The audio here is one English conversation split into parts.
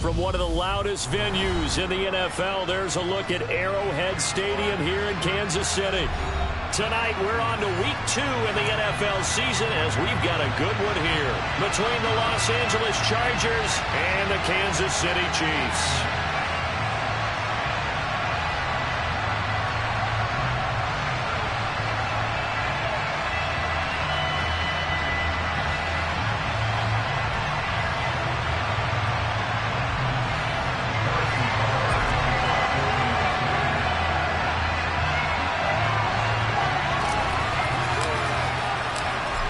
From one of the loudest venues in the NFL, there's a look at Arrowhead Stadium here in Kansas City. Tonight, we're on to week 2 in the NFL season as we've got a good one here between the Los Angeles Chargers and the Kansas City Chiefs.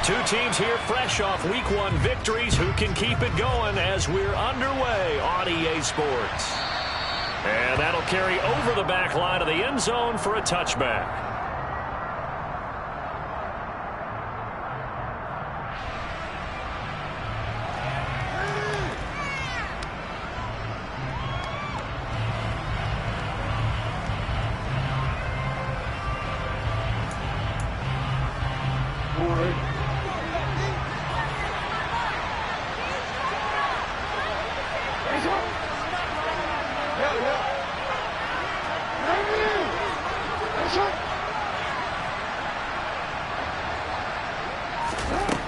Two teams here fresh off Week 1 victories who can keep it going as we're underway on EA Sports. And that'll carry over the back line of the end zone for a touchback.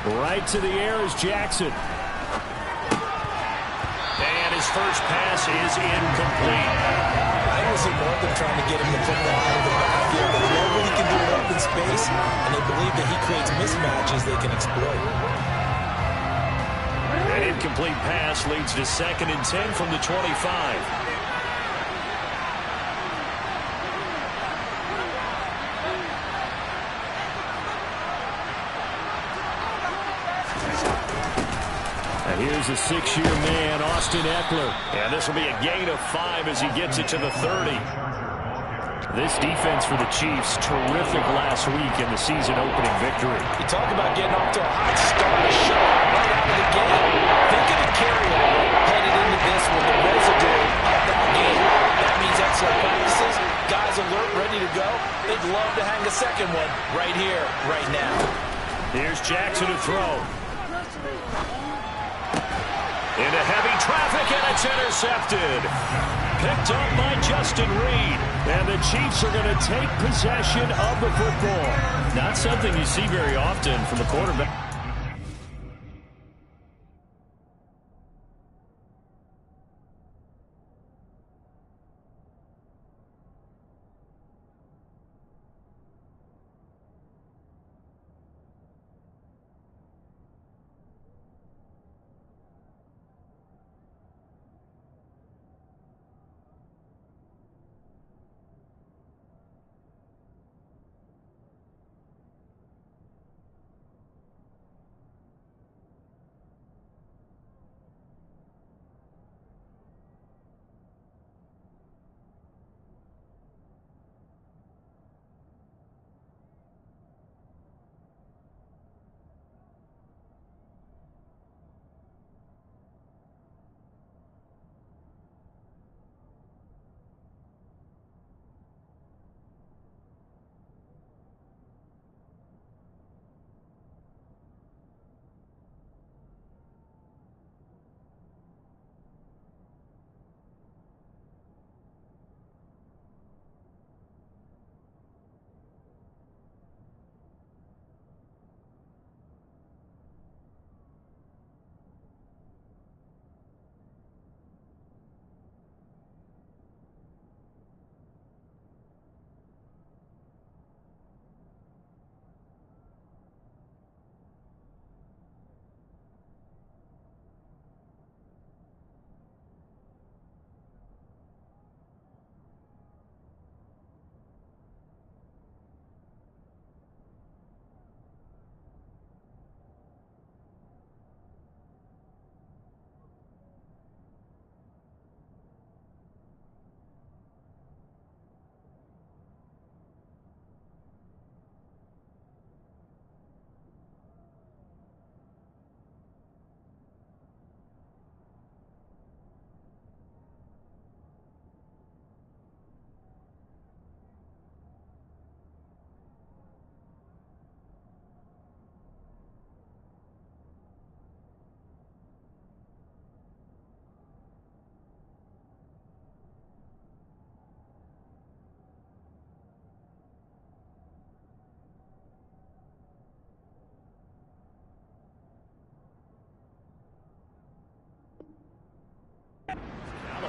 Right to the air is Jackson. And his first pass is incomplete. I don't see more than trying to get him the football out of the backfield. They know what he can do in open space, and they believe that he creates mismatches they can exploit. An incomplete pass leads to 2nd and 10 from the 25. Here's a 6-year man, Austin Eckler. And this will be a gain of 5 as he gets it to the 30. This defense for the Chiefs, terrific last week in the season-opening victory. You talk about getting off to a hot start, a shot right out of the gate. Think of the carryover headed into this with the residue of that game. That means excellent practices, guys alert, ready to go. They'd love to hang a second one right here, right now. Here's Jackson to throw. Into heavy traffic, and it's intercepted. Picked up by Justin Reed. And the Chiefs are going to take possession of the football. Not something you see very often from a quarterback.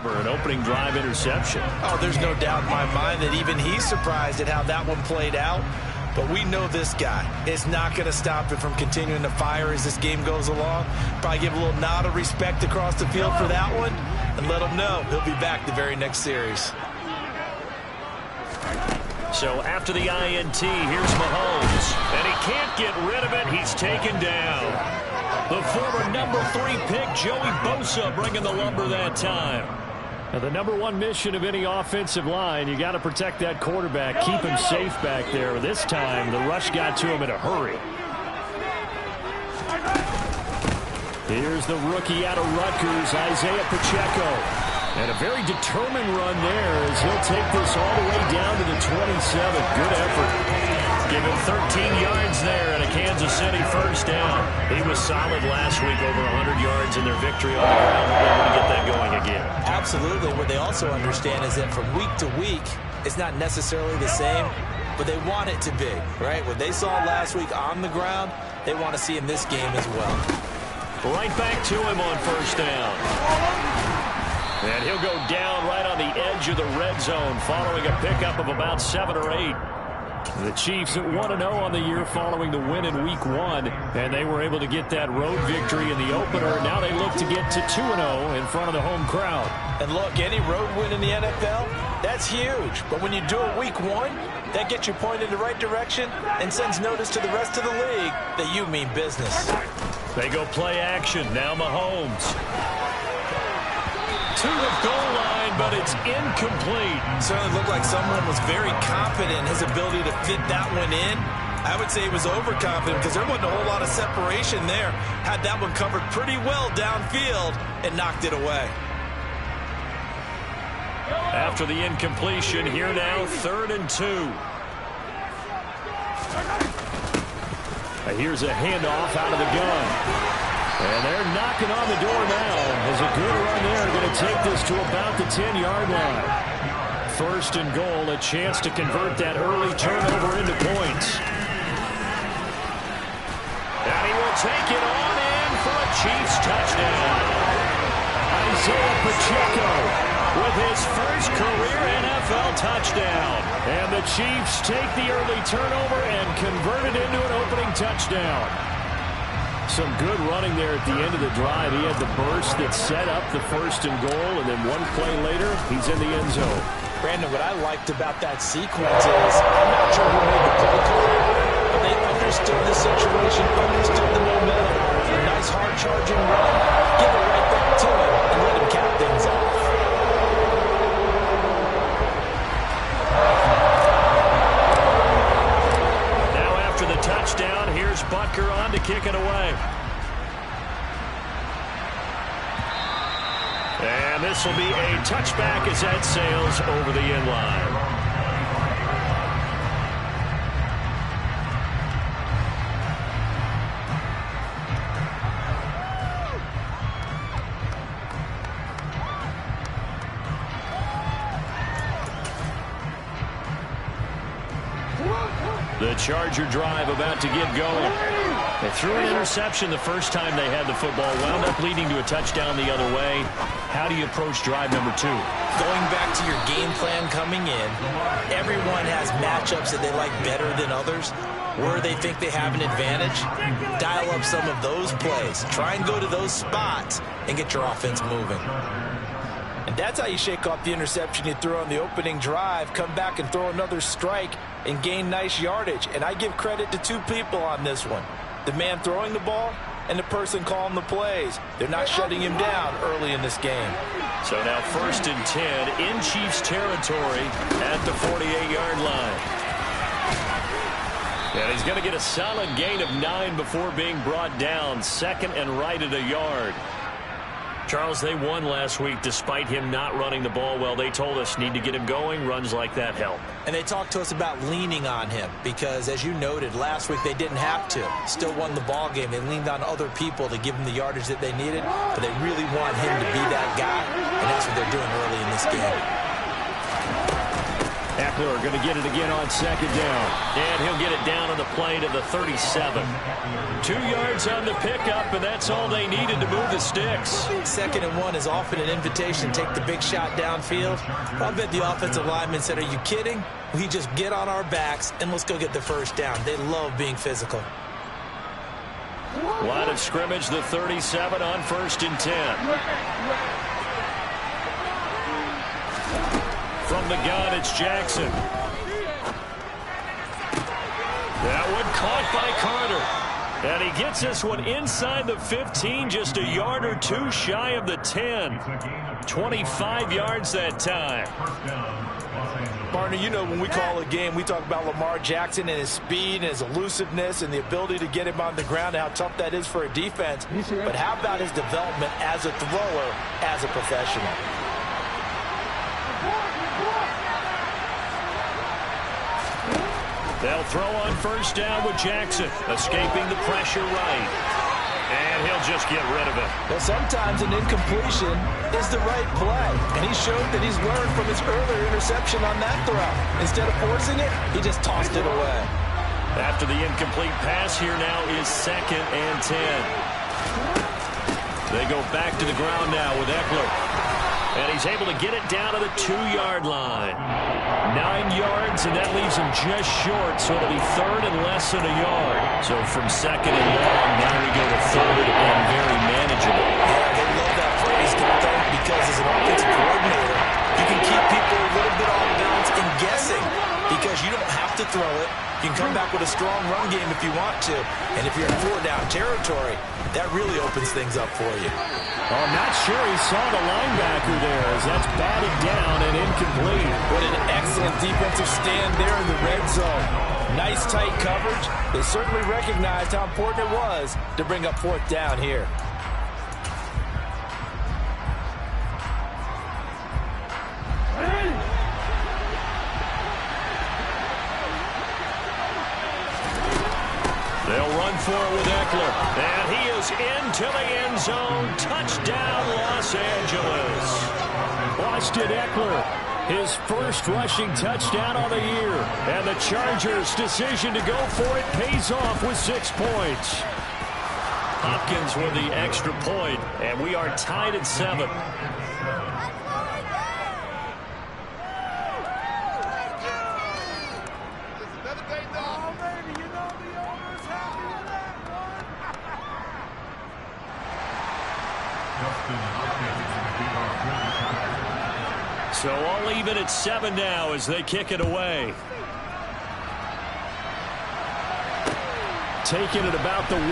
recover an opening drive interception. Oh, there's no doubt in my mind that even he's surprised at how that one played out. But we know this guy is not going to stop him from continuing to fire as this game goes along. Probably give a little nod of respect across the field for that one and let him know he'll be back the very next series. So after the INT, here's Mahomes. And he can't get rid of it. He's taken down. The former number 3 pick, Joey Bosa, bringing the lumber that time. Now, the number 1 mission of any offensive line, you got to protect that quarterback, keep him safe back there. This time, the rush got to him in a hurry. Here's the rookie out of Rutgers, Isaiah Pacheco. And a very determined run there as he'll take this all the way down to the 27. Good effort. Give him 13 yards there and a Kansas City first down. He was solid last week, over 100 yards in their victory on the ground. They're able to get that going again. Absolutely. What they also understand is that from week to week, it's not necessarily the same, but they want it to be, right? What they saw last week on the ground, they want to see in this game as well. Right back to him on first down. And he'll go down right on the edge of the red zone following a pickup of about 7 or 8. The Chiefs at 1-0 on the year following the win in Week 1, and they were able to get that road victory in the opener. Now they look to get to 2-0 in front of the home crowd. And look, any road win in the NFL, that's huge. But when you do it Week 1, that gets you pointed in the right direction and sends notice to the rest of the league that you mean business. They go play action. Now Mahomes. To the goal line, but it's incomplete. Certainly looked like someone was very confident in his ability to fit that one in. I would say he was overconfident because there wasn't a whole lot of separation there. Had that one covered pretty well downfield and knocked it away. After the incompletion, here now, 3rd and 2. Here's a handoff out of the gun. And they're knocking on the door now. There's a good run there. Going to take this to about the 10-yard line. 1st and goal, a chance to convert that early turnover into points. And he will take it on in for a Chiefs touchdown. Isaiah Pacheco with his first career NFL touchdown. And the Chiefs take the early turnover and convert it into an opening touchdown. Some good running there at the end of the drive. He had the burst that set up the 1st and goal, and then one play later, he's in the end zone. Brandon, what I liked about that sequence is, I'm not sure who made the play call, but they understood the situation, understood the momentum. A nice hard-charging run, give it right back to him, and let him cap things off. The touchdown, here's Butker on to kick it away. And this will be a touchback as that sails over the end line. The Charger drive about to get going. They threw an interception the first time they had the football, wound up leading to a touchdown the other way. How do you approach drive number 2? Going back to your game plan coming in, everyone has matchups that they like better than others. Where they think they have an advantage, dial up some of those plays. Try and go to those spots and get your offense moving. And that's how you shake off the interception you threw on the opening drive, come back and throw another strike and gain nice yardage. And I give credit to 2 people on this one. The man throwing the ball and the person calling the plays. They're not shutting him down early in this game. So now 1st and 10 in Chiefs territory at the 48-yard line. And he's going to get a solid gain of 9 before being brought down. 2nd and right at a yard. Charles, they won last week despite him not running the ball well. They told us need to get him going. Runs like that help. And they talked to us about leaning on him because, as you noted, last week they didn't have to. Still won the ball game. They leaned on other people to give them the yardage that they needed, but they really want him to be that guy, and that's what they're doing early in this game. Eckler going to get it again on second down. And he'll get it down on the play to the 37. 2 yards on the pickup, and that's all they needed to move the sticks. 2nd and 1 is often an invitation to take the big shot downfield. I bet the offensive lineman said, are you kidding? We just get on our backs and let's go get the first down. They love being physical. Line of scrimmage, the 37 on 1st and 10. From the gun, it's Jackson. That one caught by Carter. And he gets this one inside the 15, just a yard or two shy of the 10. 25 yards that time. Partner, you know when we call a game, we talk about Lamar Jackson and his speed and his elusiveness and the ability to get him on the ground and how tough that is for a defense. But how about his development as a thrower, as a professional? They'll throw on 1st down with Jackson, escaping the pressure right. And he'll just get rid of it. Well, sometimes an incompletion is the right play. And he showed that he's learned from his earlier interception on that throw. Instead of forcing it, he just tossed it away. After the incomplete pass, here now is 2nd and 10. They go back to the ground now with Eckler. And he's able to get it down to the 2-yard line. 9 yards, and that leaves him just short, so it'll be 3rd and less than a yard. So from 2nd and long, now we go to 3rd and very manageable. Yeah, they love that phrase, don't they? Because as an offensive coordinator, you can keep people a little bit off balance and guessing because you don't have to throw it. You can come back with a strong run game if you want to. And if you're in 4-down territory, that really opens things up for you. Oh, I'm not sure he saw the linebacker there as that's batted down and incomplete. What an excellent defensive stand there in the red zone. Nice tight coverage. They certainly recognized how important it was to bring up 4th down here. They'll run for it with Eckler. And he is into the end zone. Touchdown, Los Angeles. Austin Eckler, his first rushing touchdown of the year. And the Chargers' decision to go for it pays off with 6 points. Hopkins with the extra point, and we are tied at 7. So all even at 7 now as they kick it away. Taking it about the 1.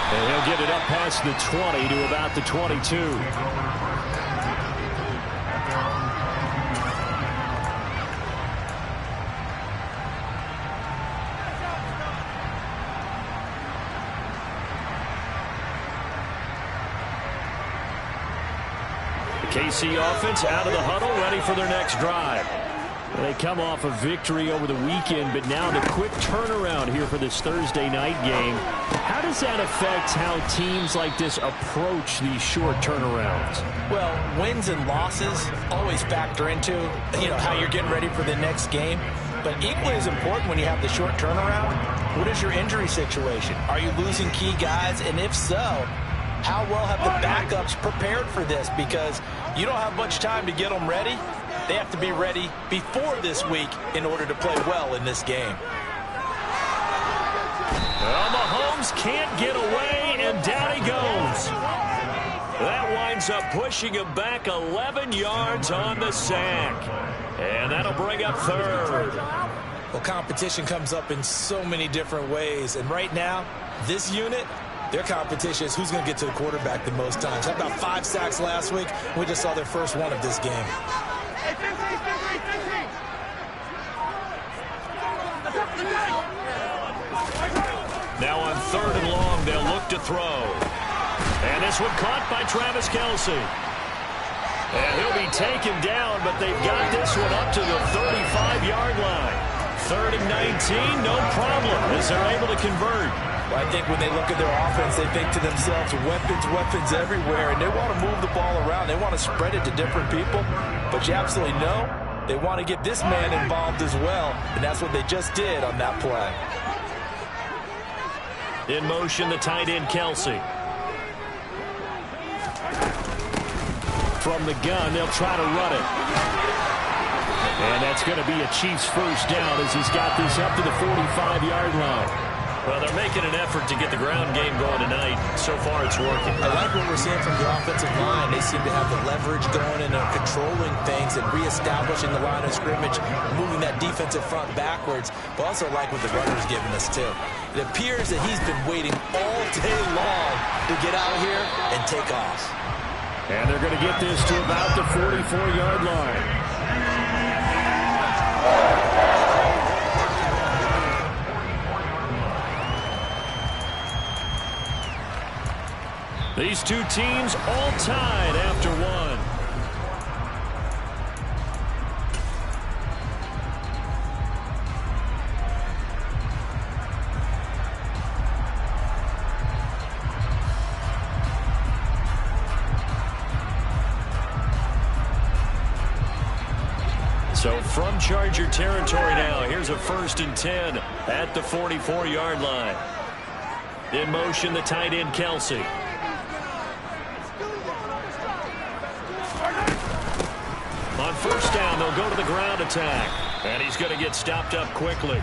And he'll get it up past the 20 to about the 22. KC offense out of the huddle, ready for their next drive. They come off a victory over the weekend, but now the quick turnaround here for this Thursday night game. How does that affect how teams like this approach these short turnarounds? Well, wins and losses always factor into, how you're getting ready for the next game. But equally as important when you have the short turnaround, what is your injury situation? Are you losing key guys? And if so, how well have the backups prepared for this? Because you don't have much time to get them ready. They have to be ready before this week in order to play well in this game. Well, Mahomes can't get away, and down he goes. That winds up pushing him back 11 yards on the sack. And that'll bring up 3rd. Well, competition comes up in so many different ways. And right now, this unit, their competition is who's going to get to the quarterback the most times. How about 5 sacks last week? We just saw their first one of this game. Now on 3rd and long, they'll look to throw. And this one caught by Travis Kelce. And he'll be taken down, but they've got this one up to the 35-yard line. 3rd and 19, no problem, as they're able to convert. Well, I think when they look at their offense, they think to themselves, weapons everywhere, and they want to move the ball around. They want to spread it to different people. But you absolutely know They want to get this man involved as well, and that's what they just did on that play. In motion, the tight end, Kelsey. From the gun, they'll try to run it. And that's going to be a Chiefs first down as he's got this up to the 45-yard line. Well, they're making an effort to get the ground game going tonight. So far, it's working. I like what we're seeing from the offensive line. They seem to have the leverage going and are controlling things and reestablishing the line of scrimmage, moving that defensive front backwards. But also like what the runner's giving us, too. It appears that he's been waiting all day long to get out here and take off. And they're going to get this to about the 44-yard line. These two teams all tied after one. So from Charger territory now, here's a 1st and 10 at the 44-yard line. In motion, the tight end, Kelsey. On first down, they'll go to the ground attack. And he's going to get stopped up quickly.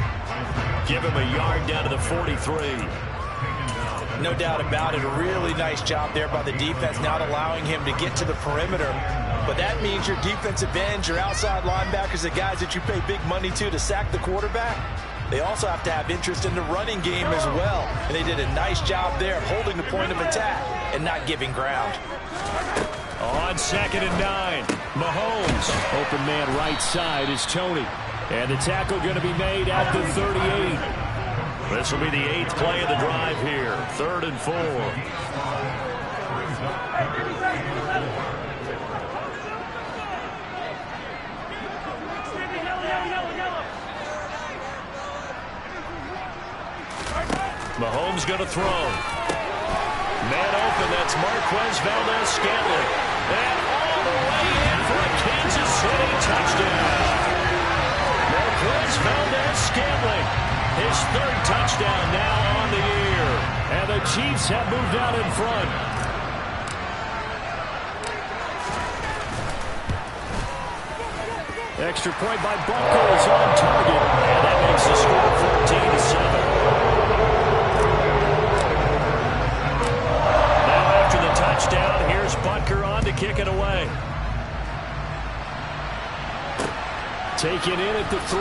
Give him a yard down to the 43. No doubt about it. A really nice job there by the defense, not allowing him to get to the perimeter. But that means your defensive ends, your outside linebackers, the guys that you pay big money to sack the quarterback, they also have to have interest in the running game as well. And they did a nice job there of holding the point of attack and not giving ground. On 2nd and 9, Mahomes. Open man right side is Tony. And the tackle going to be made at the 38. This will be the 8th play of the drive here. 3rd and 4. Mahomes going to throw. Man open, that's Marquez Valdez-Scantling. And all the way in for a Kansas City touchdown. Marquez Valdez-Scantling, his 3rd touchdown now on the year. And the Chiefs have moved out in front. Extra point by Buckles on target. And that makes the score 14-7. Touchdown. Here's Butker on to kick it away. Taken in at the 3.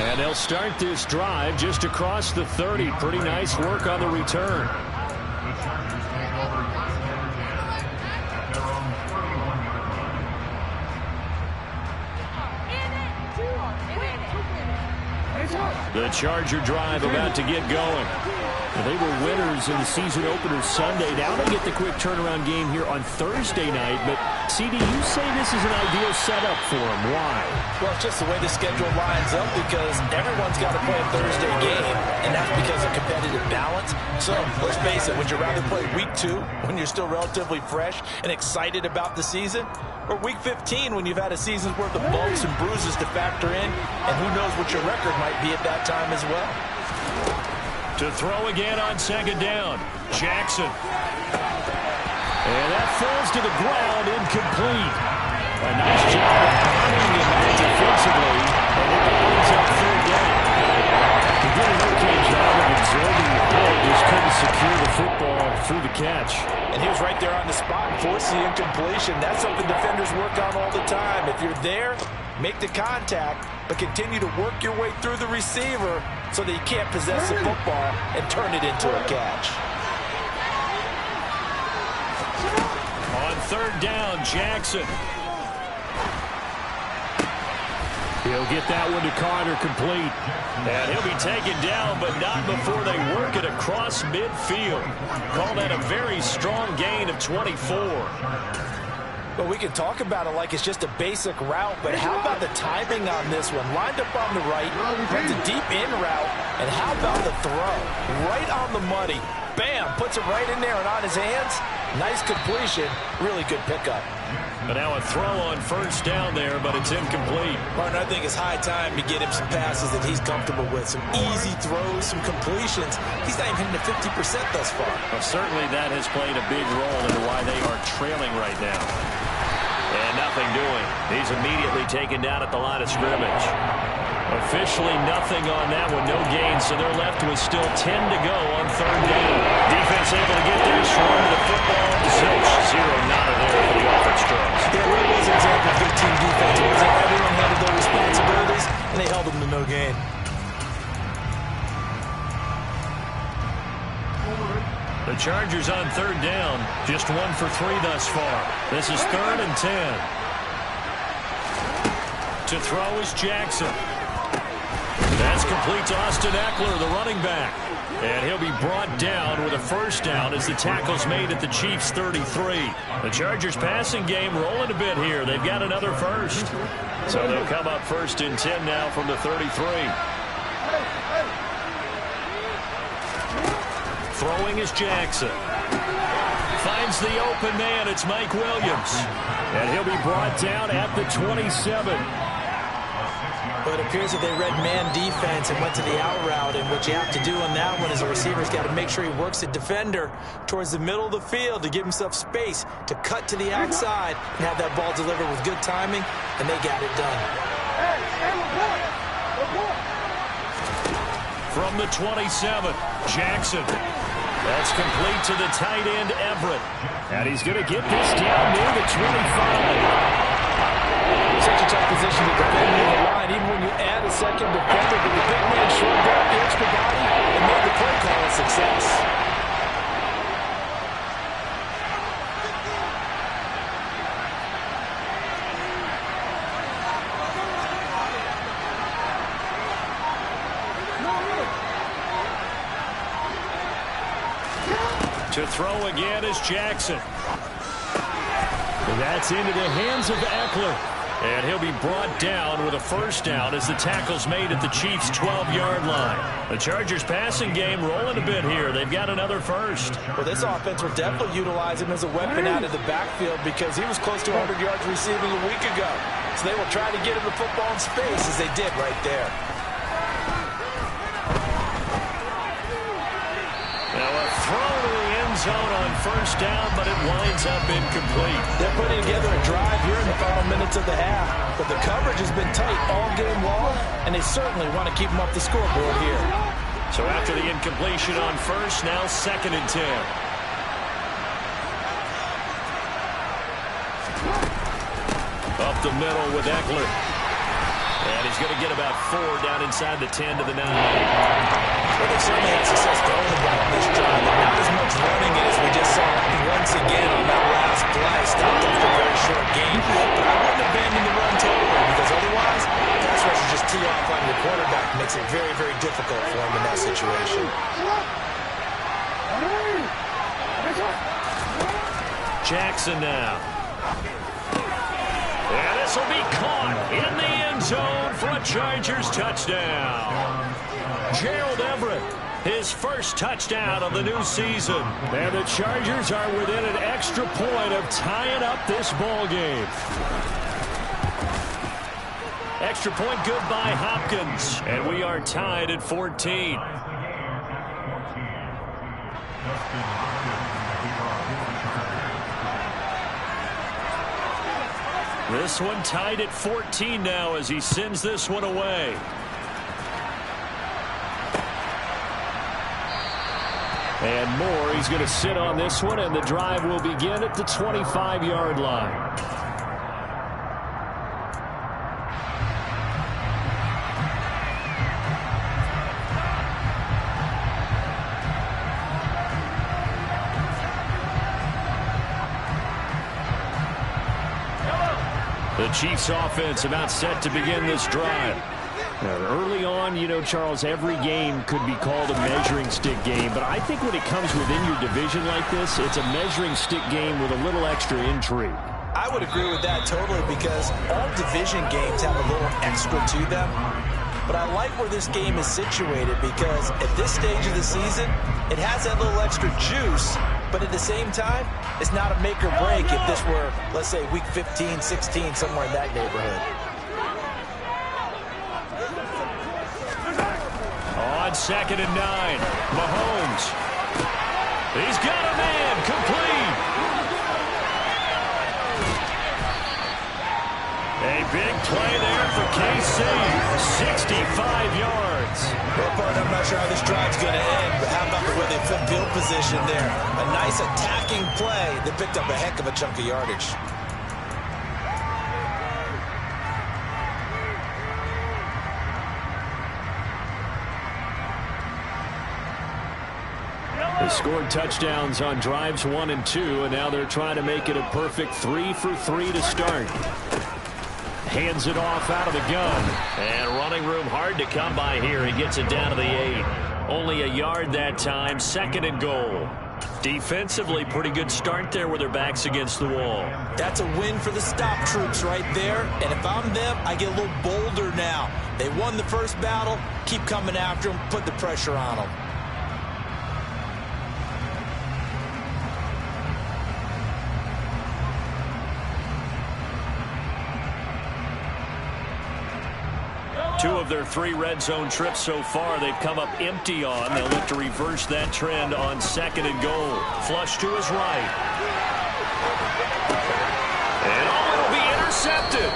And they'll start this drive just across the 30. Pretty nice work on the return. The Charger drive about to get going. They were winners in the season opener Sunday. Now they get the quick turnaround game here on Thursday night. But, CD, you say this is an ideal setup for them. Why? Well, it's just the way the schedule lines up because everyone's got to play a Thursday game, and that's because of competitive balance. So, let's face it, would you rather play week 2 when you're still relatively fresh and excited about the season? Or week 15 when you've had a season's worth of bumps and bruises to factor in, and who knows what your record might be at that time as well. To throw again on 2nd down. Jackson. And that falls to the ground, incomplete. A nice job of honoring him defensively. And it brings up 3rd down. He did an okay job of absorbing the hit. Just couldn't secure the football through the catch. And he was right there on the spot and forced the incompletion. That's something defenders work on all the time. If you're there, make the contact, but continue to work your way through the receiver so that you can't possess the football and turn it into a catch. On 3rd down, Jackson. He'll get that one to Carter complete. And he'll be taken down, but not before they work it across midfield. Call that a very strong gain of 24. Well, we can talk about it like it's just a basic route, but how about the timing on this one? Lined up on the right, runs a deep in route, and how about the throw? Right on the money. bam, puts it right in there and on his hands. Nice completion, really good pickup. But now a throw on first down there, but it's incomplete. Martin, I think it's high time to get him some passes that he's comfortable with. Some easy throws, some completions. He's not even hitting the 50% thus far. Well, certainly that has played a big role into why they are trailing right now. And nothing doing. He's immediately taken down at the line of scrimmage. Officially nothing on that one, no gain, so they're left with still 10 to go on third down. Defense able to get there, swarm to the football. Zilch, zero, nada there for the offense draws. Yeah, it really was an example of good team defense. It wasn't everyone handled their responsibilities, and they held them to no gain. The Chargers on third down, just 1 for 3 thus far. This is 3rd and 10. To throw is Jackson. That's complete to Austin Eckler, the running back. And he'll be brought down with a first down as the tackle's made at the Chiefs' 33. The Chargers passing game rolling a bit here. They've got another first. So they'll come up 1st and 10 now from the 33. Throwing is Jackson. Finds the open man. It's Mike Williams. And he'll be brought down at the 27. But it appears that they read man defense and went to the out route, and what you have to do on that one is the receiver's got to make sure he works the defender towards the middle of the field to give himself space to cut to the outside and have that ball delivered with good timing, and they got it done. From the 27, Jackson. That's complete to the tight end, Everett. And he's going to get this down near the 25. Such a tough position to defend near the line, even when you add a second defender, but the big man shrugged out the extra body and made the play call a success. To throw again is Jackson. That's into the hands of Eckler. And he'll be brought down with a first down as the tackle's made at the Chiefs' 12-yard line. The Chargers passing game rolling a bit here. They've got another first. Well, this offense will definitely utilize him as a weapon out of the backfield because he was close to 100 yards receiving a week ago. So they will try to get him the football in space as they did right there. Now a throw to the end zone on first down, but it winds up incomplete. They're putting together a drive here in the final minutes of the half, but the coverage has been tight all game long, and they certainly want to keep them off the scoreboard here. So after the incompletion on first, now 2nd and 10. Up the middle with Eckler. And he's going to get about 4 down inside the 10 to the 9. Well, they certainly had success throwing the ball on this drive, but not as much running it as we just saw once again on that last play. Stopped him for a very short gain. But I wouldn't abandon the run totally because otherwise, pass rush will just tee off on your quarterback. Makes it very, very difficult for him in that situation. Jackson now. And this will be caught in the end zone for a Chargers touchdown. Gerald Everett, his first touchdown of the new season. And the Chargers are within an extra point of tying up this ball game. Extra point good by Hopkins. And we are tied at 14. This one tied at 14 now as he sends this one away. And Moore, he's going to sit on this one, and the drive will begin at the 25-yard line. The Chiefs offense about set to begin this drive. Early on, you know, Charles, every game could be called a measuring stick game, but I think when it comes within your division like this, it's a measuring stick game with a little extra intrigue. I would agree with that totally because all division games have a little extra to them. but I like where this game is situated because at this stage of the season, it has that little extra juice, but at the same time, it's not a make or break if this were, let's say, week 15, 16, somewhere in that neighborhood. On 2nd and 9, Mahomes. He's got a man, complete. A big play there for KC, 65 yards. Well, partner, I'm not sure how this drive's going to end, but how about the way they flip field position there? A nice attacking play that picked up a heck of a chunk of yardage. They scored touchdowns on drives 1 and 2, and now they're trying to make it a perfect 3 for 3 to start. Hands it off out of the gun. And running room hard to come by here. He gets it down to the 8. Only a yard that time. 2nd and goal. Defensively, pretty good start there with their backs against the wall. That's a win for the stop troops right there. And if I'm them, I get a little bolder now. They won the first battle. Keep coming after them. Put the pressure on them. Two of their 3 red zone trips so far, they've come up empty on. They'll look to reverse that trend on 2nd and goal. Flush to his right. And it'll be intercepted.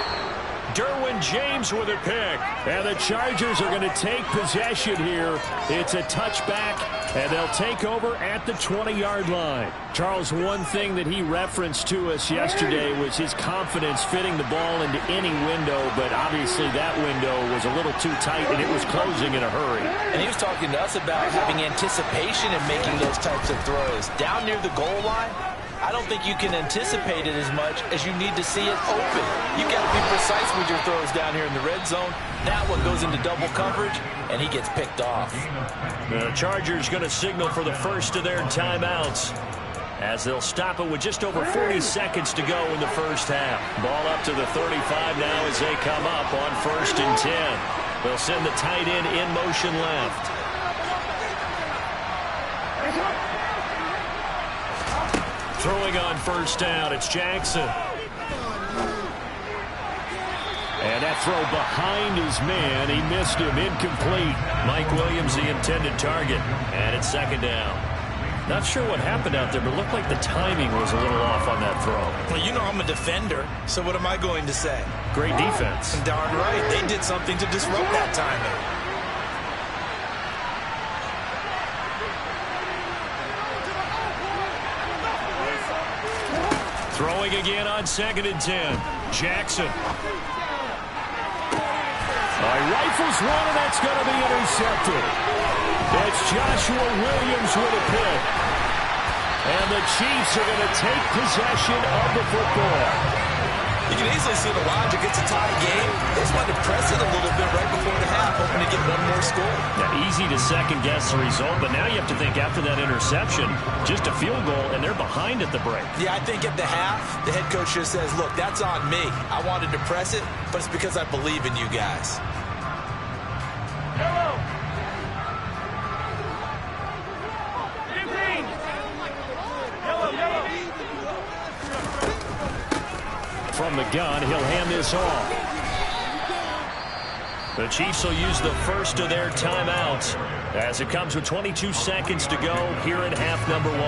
Derwin James with a pick. And the Chargers are going to take possession here. It's a touchback, and they'll take over at the 20-yard line. Charles, one thing that he referenced to us yesterday was his confidence fitting the ball into any window, but obviously that window was a little too tight, and it was closing in a hurry. And he was talking to us about having anticipation and making those types of throws. Down near the goal line, I don't think you can anticipate it as much as you need to see it open. You got to be precise with your throws down here in the red zone. That one goes into double coverage, and he gets picked off. The Chargers going to signal for the first of their timeouts, as they'll stop it with just over 40 seconds to go in the first half. Ball up to the 35 now as they come up on 1st and 10. They'll send the tight end in motion left. Throwing on 1st down, it's Jackson. And that throw behind his man, he missed him, incomplete. Mike Williams, the intended target, and it's 2nd down. Not sure what happened out there, but it looked like the timing was a little off on that throw. Well, you know I'm a defender, so what am I going to say? Great defense. Darn right. They did something to disrupt that timing. Throwing again on 2nd and 10. Jackson. Rifles one, and that's going to be intercepted. It's Joshua Williams with a pick. And the Chiefs are going to take possession of the football. You can easily see the logic. It's a tie game. They just wanted to press it a little bit right before the half, hoping to get one more score. Now, easy to second-guess the result, but now you have to think after that interception, just a field goal, and they're behind at the break. Yeah, I think at the half, the head coach just says, look, that's on me. I wanted to press it, but it's because I believe in you guys. From the gun, he'll hand this off. The Chiefs will use the first of their timeouts as it comes with 22 seconds to go here in half number 1.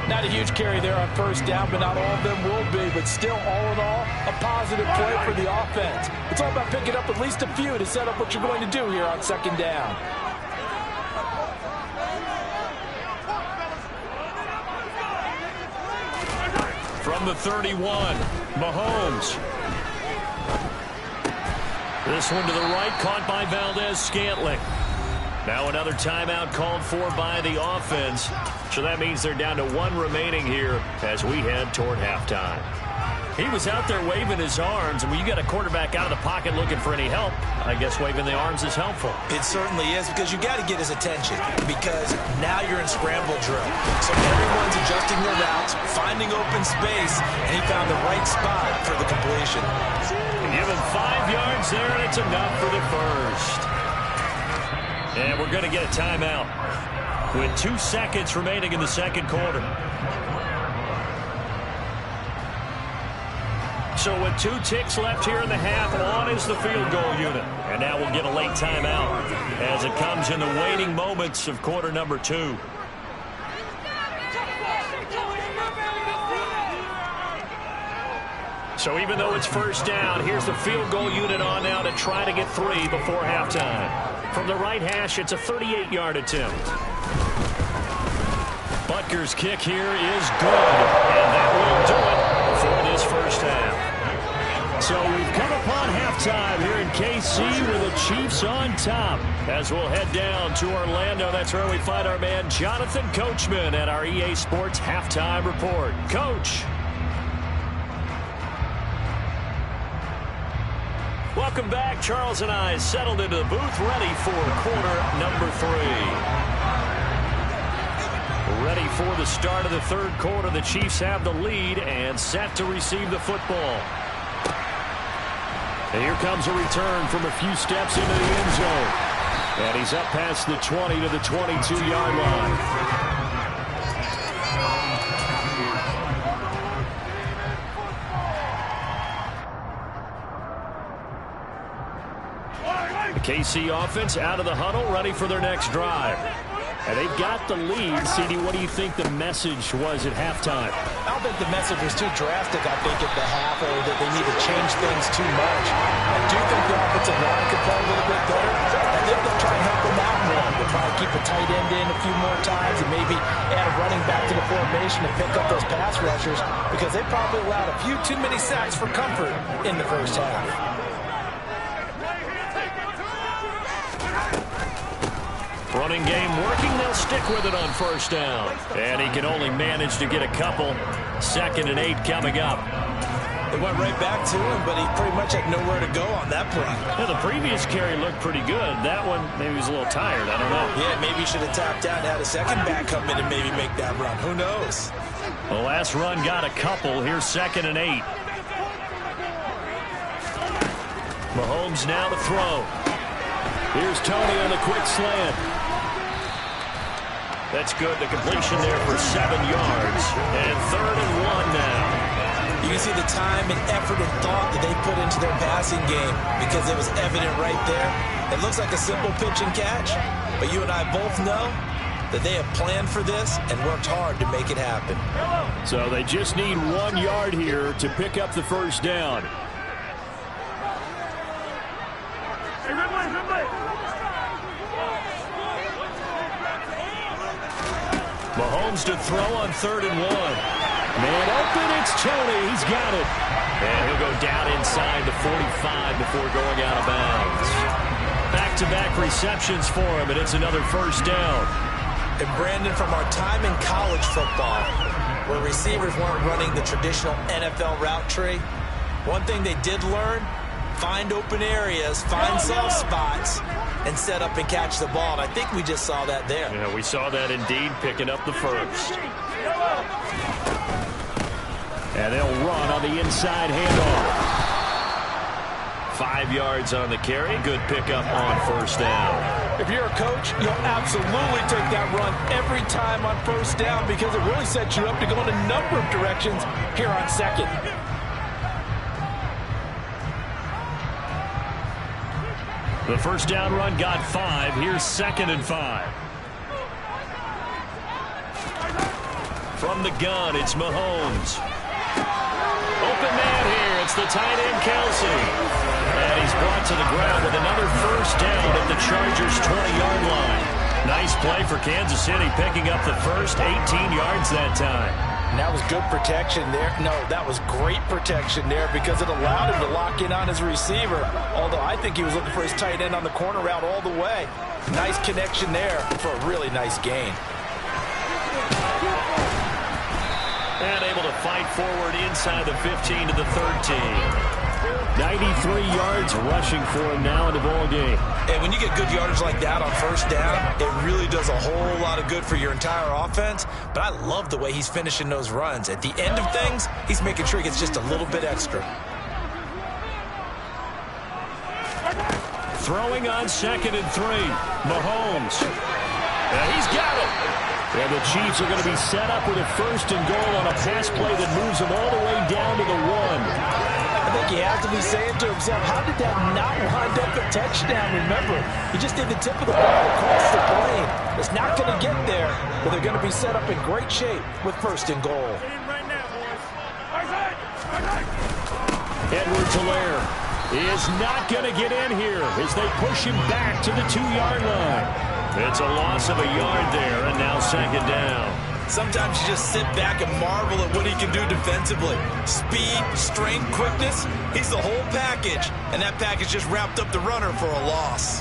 Not a huge carry there on 1st down, but not all of them will be. But still, all in all, a positive play for the offense. It's all about picking up at least a few to set up what you're going to do here on 2nd down. From the 31, Mahomes. This one to the right, caught by Valdez-Scantling. Now another timeout called for by the offense. So that means they're down to 1 remaining here as we head toward halftime. He was out there waving his arms, and when you got a quarterback out of the pocket looking for any help, I guess waving the arms is helpful. It certainly is, because you got to get his attention, because now you're in scramble drill. So everyone's adjusting their routes, finding open space, and he found the right spot for the completion. Give him 5 yards there, and it's enough for the first. And we're going to get a timeout with 2 seconds remaining in the second quarter. So with 2 ticks left here in the half, on is the field goal unit. And now we'll get a late timeout as it comes in the waning moments of quarter number 2. So even though it's first down, here's the field goal unit on now to try to get 3 before halftime. From the right hash, it's a 38-yard attempt. Butker's kick here is good, and that will do it for this first half. So we've come upon halftime here in KC with the Chiefs on top. As we'll head down to Orlando, that's where we find our man Jonathan Coachman at our EA Sports Halftime Report. Coach. Welcome back. Charles and I settled into the booth, ready for quarter number 3. Ready for the start of the third quarter. The Chiefs have the lead and set to receive the football. And here comes a return from a few steps into the end zone. And he's up past the 20 to the 22-yard line. The KC offense out of the huddle, ready for their next drive. And they've got the lead. CD, what do you think the message was at halftime? I don't think the message was too drastic, I think, at the half, or that they need to change things too much. I do think the offensive line could play a little bit better. I think they'll try and help them out more. They'll try to keep a tight end in a few more times and maybe add a running back to the formation and pick up those pass rushers, because they probably allowed a few too many sacks for comfort in the first half. Running game working. They'll stick with it on first down. And he can only manage to get a couple. 2nd and 8 coming up. They went right back to him, but he pretty much had nowhere to go on that play. Yeah, the previous carry looked pretty good. That one, maybe he was a little tired. I don't know. Yeah, maybe he should have tapped out and had a second back come in and maybe make that run. Who knows? The last run got a couple. Here's 2nd and 8. Mahomes now to throw. Here's Tony on the quick slant. That's good. The completion there for 7 yards. And 3rd and 1 now. You can see the time and effort and thought that they put into their passing game, because it was evident right there. It looks like a simple pitch and catch, but you and I both know that they have planned for this and worked hard to make it happen. So they just need 1 yard here to pick up the first down. Mahomes to throw on 3rd and 1. Man open, it's Tony. He's got it. And he'll go down inside the 45 before going out of bounds. Back-to-back receptions for him, and it's another first down. And Brandon, from our time in college football, where receivers weren't running the traditional NFL route tree, one thing they did learn: find open areas, find soft spots, and set up and catch the ball. And I think we just saw that there. Yeah, we saw that indeed, picking up the first. And they'll run on the inside handoff. 5 yards on the carry. Good pickup on first down. If you're a coach, you'll absolutely take that run every time on first down, because it really sets you up to go in a number of directions here on 2nd. The first down run got 5. Here's 2nd and 5. From the gun, it's Mahomes. Open man here. It's the tight end, Kelsey. And he's brought to the ground with another first down at the Chargers' 20-yard line. Nice play for Kansas City, picking up the first 18 yards that time. And that was good protection there. No, that was great protection there, because it allowed him to lock in on his receiver. Although I think he was looking for his tight end on the corner route all the way. Nice connection there for a really nice gain. And able to fight forward inside the 15 to the 13. 93 yards rushing for him now in the ball game. And when you get good yardage like that on first down, it really does a whole lot of good for your entire offense. But I love the way he's finishing those runs. At the end of things, he's making sure he gets just a little bit extra. Throwing on 2nd and 3. Mahomes. He's got it. And the Chiefs are going to be set up with a 1st and goal on a pass play that moves them all the way down to the 1. I think he has to be saying to himself, how did that not wind up a touchdown? Remember, he just did the tip of the ball across the plane. It's not going to get there, but they're going to be set up in great shape with 1st and goal. Edwards-Helaire is not going to get in here as they push him back to the 2-yard line. It's a loss of a yard there, and now 2nd down. Sometimes you just sit back and marvel at what he can do defensively. Speed, strength, quickness, he's the whole package. And that package just wrapped up the runner for a loss.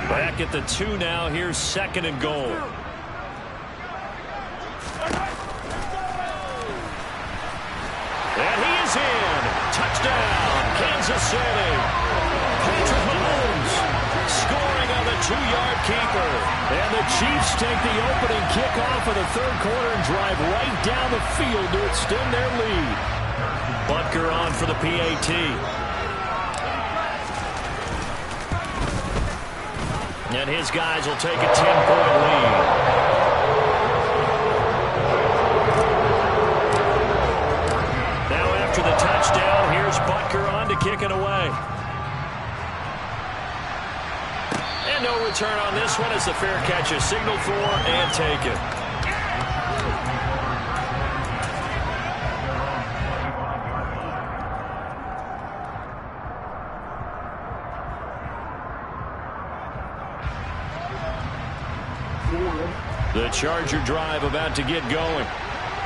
Back at the 2 now. Here's 2nd and goal. And he is in. Touchdown, Kansas City. Patrick Mahomes scoring on the 2-yard keeper. And the Chiefs take the opening kickoff of the 3rd quarter and drive right down the field to extend their lead. Butker on for the PAT. And his guys will take a 10-point lead. After the touchdown, here's Butker on to kick it away. And no return on this one as the fair catch is signaled for and taken. The Charger drive about to get going.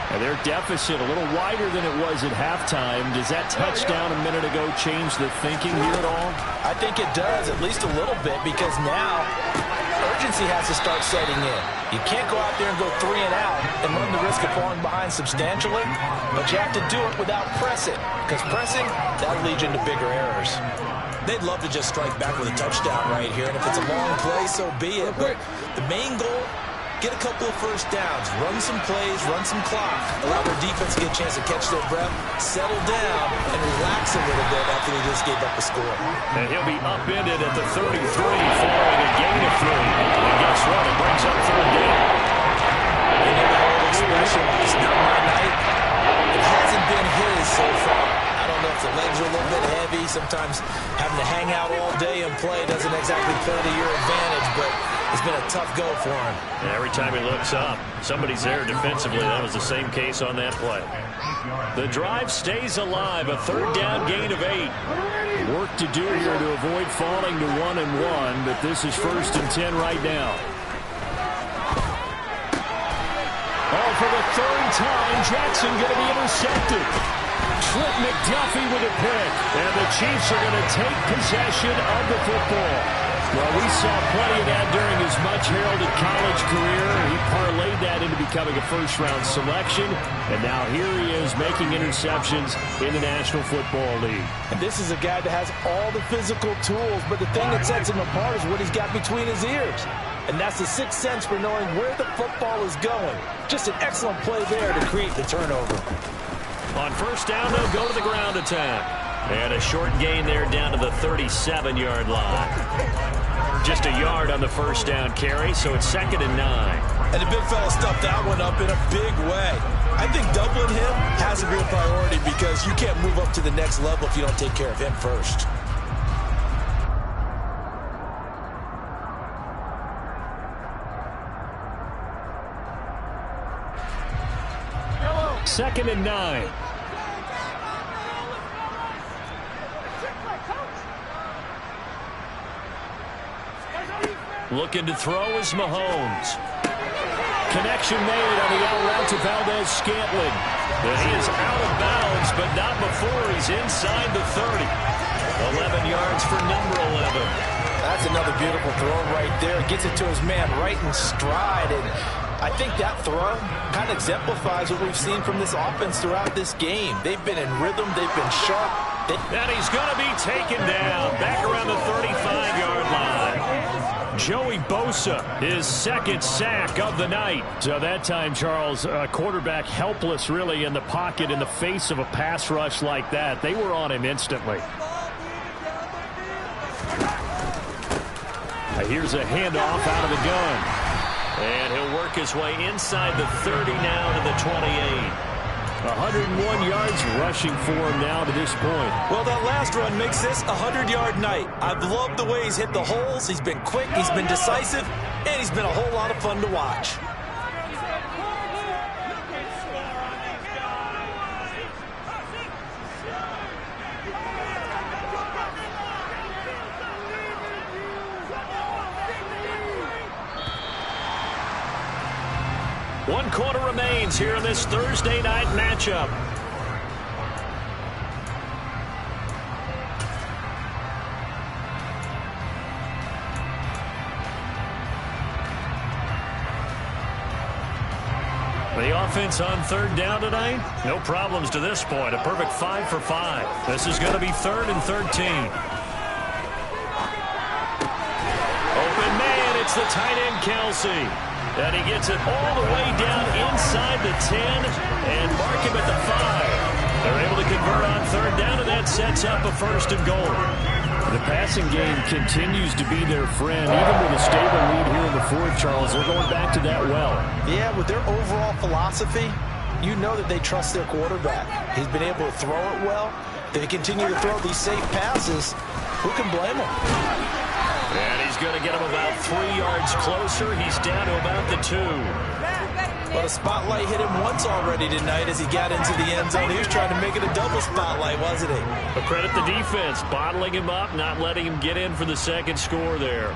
And their deficit a little wider than it was at halftime. Does that touchdown a minute ago change the thinking here at all? I think it does, at least a little bit, because now urgency has to start setting in. You can't go out there and go 3 and out and run the risk of falling behind substantially, but you have to do it without pressing, because pressing, that'll lead you into bigger errors. They'd love to just strike back with a touchdown right here, and if it's a long play, so be it. But the main goal, get a couple of first downs, run some plays, run some clock, allow their defense to get a chance to catch their breath, settle down, and relax a little bit after they just gave up a score. And he'll be upended at the 33 following a gain of 3. And guess what? It brings up 3rd down. You know that old expression, it's not my night. It hasn't been his so far. I don't know if the legs are a little bit heavy. Sometimes having to hang out all day and play doesn't exactly play to your advantage, but it's been a tough go for him. And every time he looks up, somebody's there defensively. That was the same case on that play. The drive stays alive. A 3rd down gain of 8. Work to do here to avoid falling to 1-1, but this is 1st and 10 right now. Oh, for the 3rd time, Jackson going to be intercepted. Trent McDuffie with a pick. And the Chiefs are going to take possession of the football. Well, we saw plenty of that during his much-heralded college career. He parlayed that into becoming a first-round selection. And now here he is making interceptions in the National Football League. And this is a guy that has all the physical tools, but the thing that sets him apart is what he's got between his ears. And that's the sixth sense for knowing where the football is going. Just an excellent play there to create the turnover. On first down, they'll go to the ground attack. And a short gain there down to the 37-yard line. Just a yard on the first down carry, so it's 2nd and 9. And the big fella stuffed that one up in a big way. I think doubling him has to be a priority because you can't move up to the next level if you don't take care of him first. Second and 9. Looking to throw is Mahomes. Connection made on the out route to Valdez-Scantling. And he is out of bounds, but not before he's inside the 30. 11 yards for number 11. That's another beautiful throw right there. Gets it to his man right in stride. And I think that throw kind of exemplifies what we've seen from this offense throughout this game. They've been in rhythm. They've been sharp. And he's going to be taken down back around the 35-yard line. Joey Bosa, his second sack of the night. So that time, Charles, quarterback helpless really in the pocket in the face of a pass rush like that. They were on him instantly. Here's a handoff out of the gun. And he'll work his way inside the 30 now to the 28. 101 yards rushing for him now to this point. Well, that last run makes this a 100-yard night. I've loved the way he's hit the holes. He's been quick, he's been decisive, and he's been a whole lot of fun to watch. One quarter remains here in this Thursday night matchup. The offense on third down tonight, no problems to this point. A perfect 5 for 5. This is going to be 3rd and 13. Open man, it's the tight end Kelsey. And he gets it all the way down inside the 10 and mark him at the 5. They're able to convert on third down, and that sets up a 1st and goal. The passing game continues to be their friend. Even with a stable lead here in the 4th, Charles, they're going back to that well. Yeah, with their overall philosophy, you know that they trust their quarterback. He's been able to throw it well. They continue to throw these safe passes. Who can blame them? And he's going to get him about 3 yards closer. He's down to about the 2. But a spotlight hit him once already tonight as he got into the end zone. He was trying to make it a double spotlight, wasn't he? But credit the defense, bottling him up, not letting him get in for the second score there.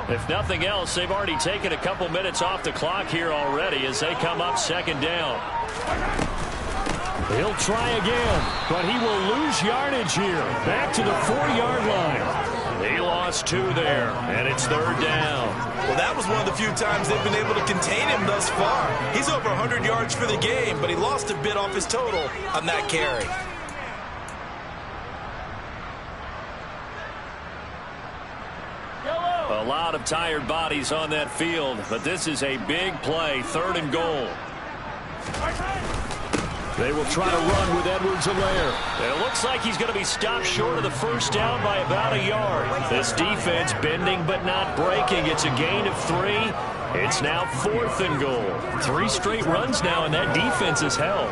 If nothing else, they've already taken a couple minutes off the clock here already as they come up 2nd down. He'll try again, but he will lose yardage here. Back to the 4-yard line. He lost 2 there, and it's 3rd down. Well, that was one of the few times they've been able to contain him thus far. He's over 100 yards for the game, but he lost a bit off his total on that carry. A lot of tired bodies on that field, but this is a big play, 3rd and goal. They will try to run with Edwards-Helaire. It looks like he's going to be stopped short of the 1st down by about a yard. This defense bending but not breaking. It's a gain of 3. It's now 4th and goal. 3 straight runs now, and that defense is held.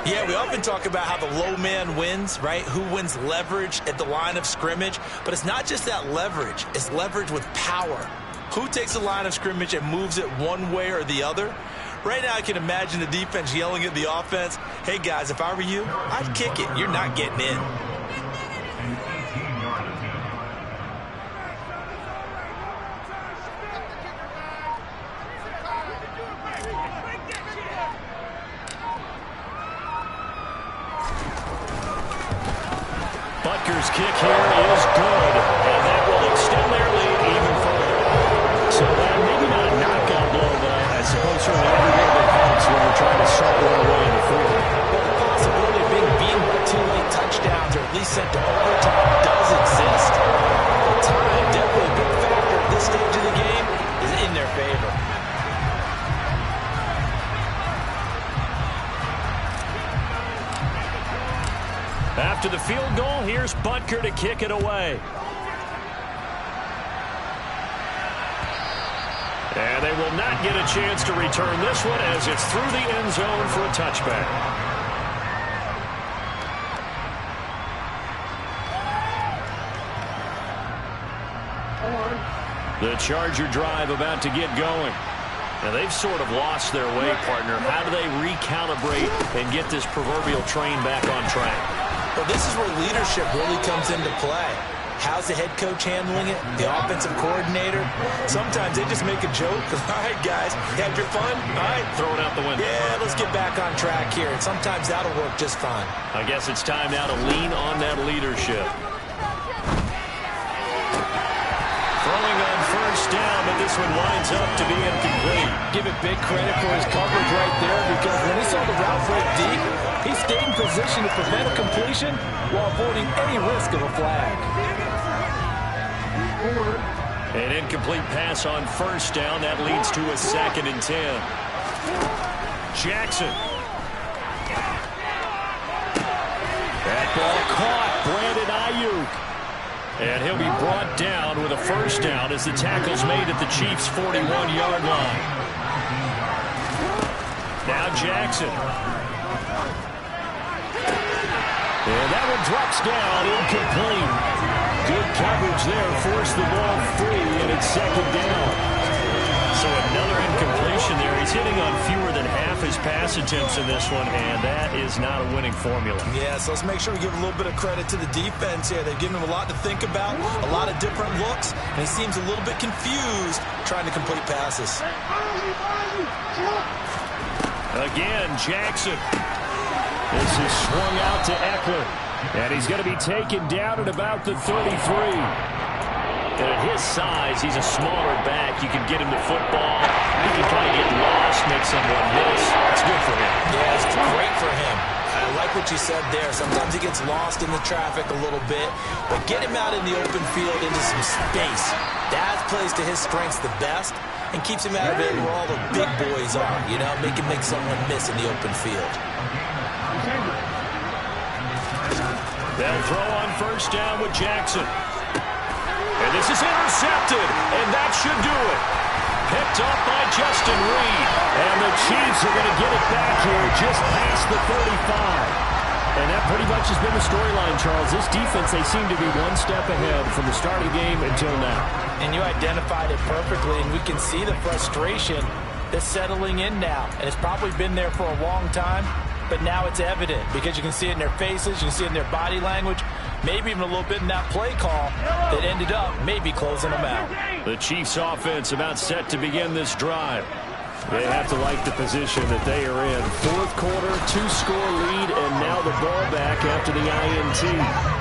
Yeah, we often talk about how the low man wins, right? Who wins leverage at the line of scrimmage. But it's not just that leverage. It's leverage with power. Who takes the line of scrimmage and moves it one way or the other? Right now, I can imagine the defense yelling at the offense, hey, guys, if I were you, I'd kick it. You're not getting in. Butker's kick here is good, and that will extend their lead even further. So maybe not a knockout blow, but I suppose certainly every little bit helps when you're trying to start one away in the 4th. Well, the possibility of being beaten by 2 late touchdowns or at least sent to overtime does exist. But time, definitely a big factor at this stage of the game, is in their favor. After the field goal, here's Butker to kick it away. And they will not get a chance to return this one as it's through the end zone for a touchback. The Charger drive about to get going. Now, they've sort of lost their way, partner. How do they recalibrate and get this proverbial train back on track? Well, this is where leadership really comes into play. How's the head coach handling it? The offensive coordinator? Sometimes they just make a joke. All right, guys, you had your fun? All right. Throw it out the window. Yeah, let's get back on track here. And sometimes that'll work just fine. I guess it's time now to lean on that leadership. Throwing on first down, but this one winds up to be incomplete. Give it big credit for his coverage right there, because when he saw the route break deep, he stayed in position to prevent a completion while avoiding any risk of a flag. An incomplete pass on first down. That leads to a 2nd and 10. Jackson. That ball caught. Brandon Ayuk. And he'll be brought down with a first down as the tackle's made at the Chiefs' 41-yard line. Now Jackson. And that one drops down, incomplete. Good coverage there, forced the ball free, and it's 2nd down. So another incompletion there. He's hitting on fewer than half his pass attempts in this one, and that is not a winning formula. Yeah, so let's make sure we give a little bit of credit to the defense here. They've given him a lot to think about, a lot of different looks, and he seems a little bit confused trying to complete passes. Again, Jackson. This is swung out to Eckler, and he's going to be taken down at about the 33. And at his size, he's a smaller back. You can get him the football. He can kind of get lost, make someone miss. It's good for him. Yeah, it's great for him. I like what you said there. Sometimes he gets lost in the traffic a little bit, but get him out in the open field into some space. That plays to his strengths the best and keeps him out of it where all the big boys are, you know, make someone miss in the open field. They'll throw on first down with Jackson. And this is intercepted, and that should do it. Picked up by Justin Reed. And the Chiefs are going to get it back here just past the 35. And that pretty much has been the storyline, Charles. This defense, they seem to be one step ahead from the start of the game until now. And you identified it perfectly, and we can see the frustration that's settling in now. And it's probably been there for a long time, but now it's evident because you can see it in their faces, you can see it in their body language, maybe even a little bit in that play call that ended up maybe closing them out. The Chiefs offense about set to begin this drive. They have to like the position that they are in. 4th quarter, 2-score lead, and now the ball back after the INT.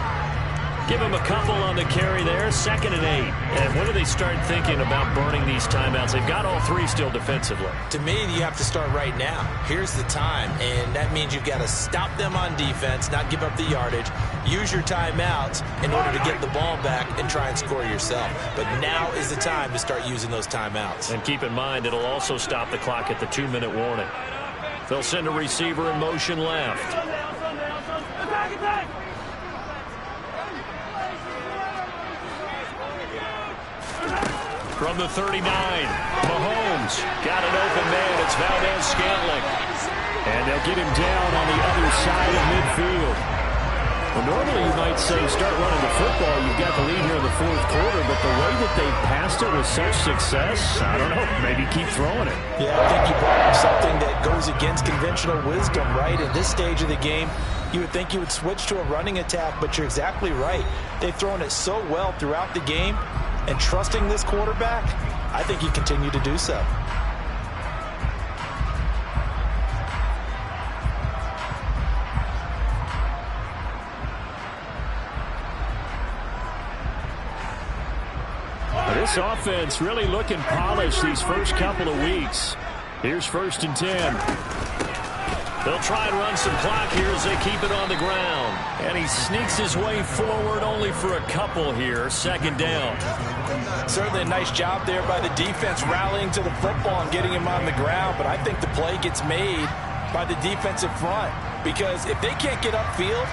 Give him a couple on the carry there, 2nd and 8. And when do they start thinking about burning these timeouts? They've got all 3 still defensively. To me, you have to start right now. Here's the time, and that means you've got to stop them on defense, not give up the yardage, use your timeouts in order to get the ball back and try and score yourself. But now is the time to start using those timeouts. And keep in mind, it'll also stop the clock at the 2-minute warning. They'll send a receiver in motion left. From the 39, Mahomes got an open man. It's Valdez-Scantling. And they'll get him down on the other side of midfield. Well, normally you might say start running the football. You've got the lead here in the 4th quarter, but the way that they passed it with such success, I don't know, maybe keep throwing it. Yeah, I think you brought up something that goes against conventional wisdom, right? At this stage of the game, you would think you would switch to a running attack, but you're exactly right. They've thrown it so well throughout the game. And trusting this quarterback, I think you continue to do so. This offense really looking polished these first couple of weeks. Here's 1st and 10. They'll try and run some clock here as they keep it on the ground. And he sneaks his way forward only for a couple here. 2nd down. Certainly a nice job there by the defense rallying to the football and getting him on the ground. But I think the play gets made by the defensive front. Because if they can't get upfield,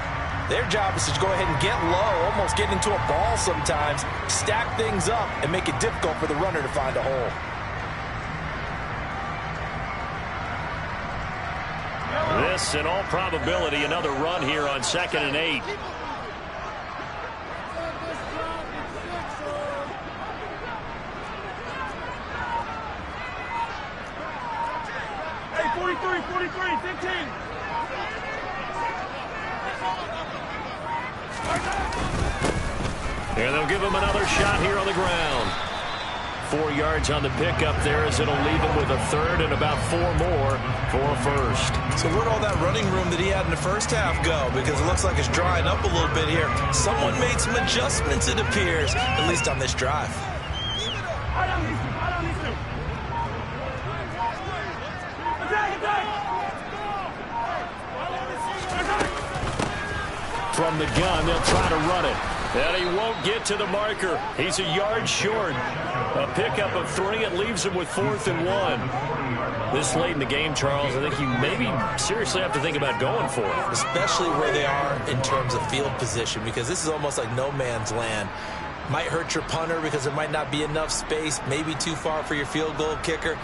their job is to go ahead and get low, almost get into a ball sometimes, stack things up, and make it difficult for the runner to find a hole. This, in all probability, another run here on 2nd and 8. Hey, 43, 15. And they'll give him another shot here on the ground. 4 yards on the pickup there as it'll leave him with a third and about 4 more for a first. So where'd all that running room that he had in the first half go? Because it looks like it's drying up a little bit here. Someone made some adjustments, it appears, at least on this drive. From the gun, they'll try to run it. And he won't get to the marker. He's a yard short. A pickup of 3. It leaves him with 4th and 1. This late in the game, Charles, I think you maybe seriously have to think about going for it. Especially where they are in terms of field position, because this is almost like no man's land. Might hurt your punter because there might not be enough space, maybe too far for your field goal kicker.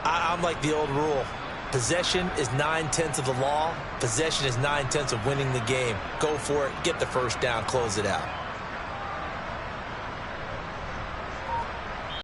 I'm like the old rule. Possession is 9/10 of the law. Possession is 9/10 of winning the game. Go for it. Get the first down. Close it out.